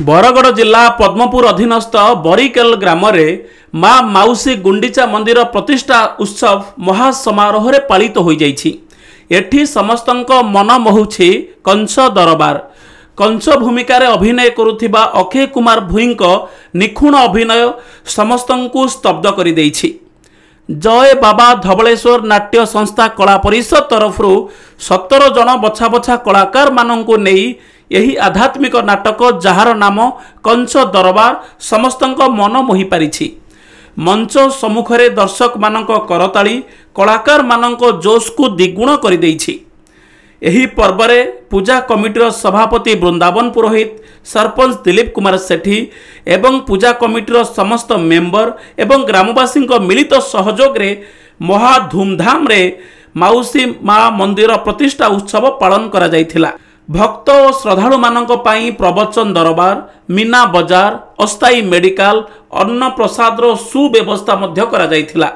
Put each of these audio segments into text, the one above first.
बरगड़ जिला पद्मपुर अधीनस्थ बरिकेल ग्राम माँ माउसी गुंडीचा मंदिर प्रतिष्ठा उत्सव महासमारोह पालित हो जाइछि। एठी समस्तंक मन मोहुछि कंस दरबार। कंस भूमिकार अभिनय करुथिबा अक्षय कुमार भुईंक निखुण अभिनय समस्तंकु स्तब्ध करि देइछि। जय बाबा धवलेश्वर नाट्य संस्था कला परिषद तरफ 17 जन बछा बछा कलाकार मानंकु नेई यही आध्यात्मिक नाटक जार नाम कंस दरबार समस्तंक मन मोहि पारिछि। मंच सम्मुखरे दर्शक मानंक करताली कलाकार मानंक जोश को द्विगुण कर देइछि। एही पर्वरे पूजा कमिटीर सभापति वृंदावन पुरोहित, सरपंच दिलीप कुमार सेठी एवं पूजा कमिटीर समस्त मेंबर एवं ग्रामवासी मिलित सहयोग रे महा धूमधाम रे माउसी माँ मंदिर प्रतिष्ठा उत्सव पालन करा जायथिला। भक्त और श्रद्धालु मानक पाई प्रवचन दरबार, मीना बजार, अस्थायी मेडिकल, अन्न प्रसाद सुव्यवस्था मध्य करा जायथिला।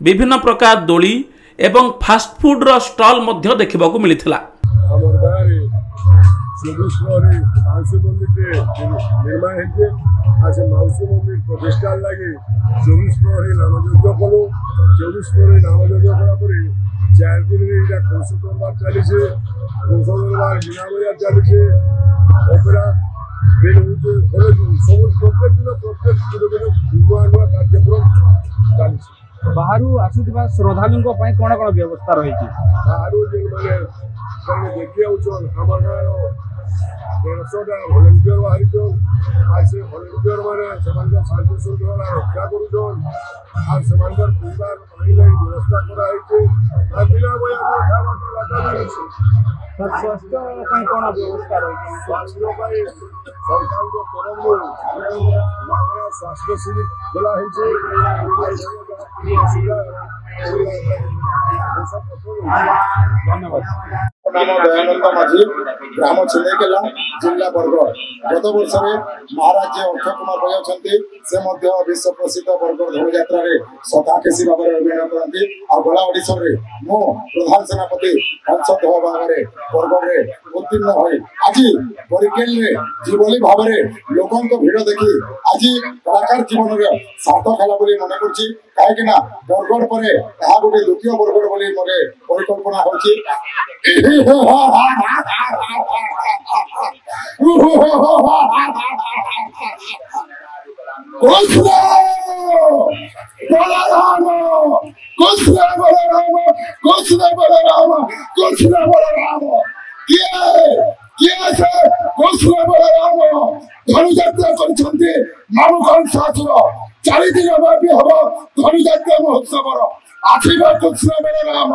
विभिन्न प्रकार दोली एवं फास्ट फूड रो स्टॉल मध्य देखिबाकू मिलिथिला। हमर गारे सुबुस्वरे माउसी मंदिर निर्माण हेजे आसे माउसी मंदिर प्रतिष्ठा लागि सुबुस्वरे नामयज्ञ कलो। सुबुस्वरे नामयज्ञ कला परे 4 दिन रे इटा कंस दरबार चलीছে। कंस दरबार मीना बजार चलीছে। ओपेरा दिन होजे सब प्रत्येक दिन विवाह कार्यक्रम चलीছে। बाहरु आसुथिबा श्रद्धालुଙ୍କ ପାଇଁ कोन कोन व्यवस्था रही छी? बाहरु जे माने देखि आउछन हमर गाँव 150 टा वॉलंटियर बाहरी छन। आज से वॉलंटियर माने समाज शांति शृंखला रक्षा करूछन। आ समाज परिवार पानी लागि व्यवस्था करा है। आ बिना बया खावा लाटा लागि सर स्वास्थ्य ପାଇଁ कोन व्यवस्था रही छी? स्वास्थ्य ପାଇଁ सरकार को तरफ मागଣା स्वास्थ्य शिविर खोला है। धन्यवाद। नाम दयानंद माझी, ग्राम छिंदेकेला, जिला बरगड़। गत वर्ष महाराज अक्षय कुमार भाई अच्छा से विश्व प्रसिद्ध बरगड़ धनुयात्रा सताकेशी भाव में अभिनय करती। गला ओडिशा मो प्रधान सेनापति हंसदेव भाव में बरगड़ उत्तीर्ण हो आज बरिकेल जीवली भाव में लोकों भिड़ देखी आज कलाकार जीवन में सार्थक है मन कर कहीं बरगड़ पर गोटे द्वितीय बरगड़ बोली मोर परिकल्पना हो। धनुयात्रा कर 4 दिन व्यापी हम धनुयात्रा महोत्सव आखिर कृष्ण बलराम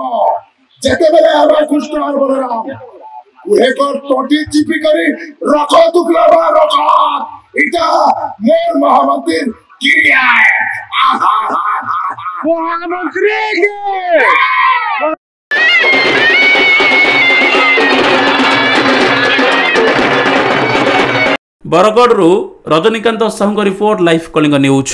जेते बेले आवा कृष्ण और बलराम उहे को टोटी चिपी करी रखो दुखलावा रखो इटा मोर महामंत्री क्रिया है। महामंत्री के Bargarh Rajnikant Sahu report, live Kalinga news.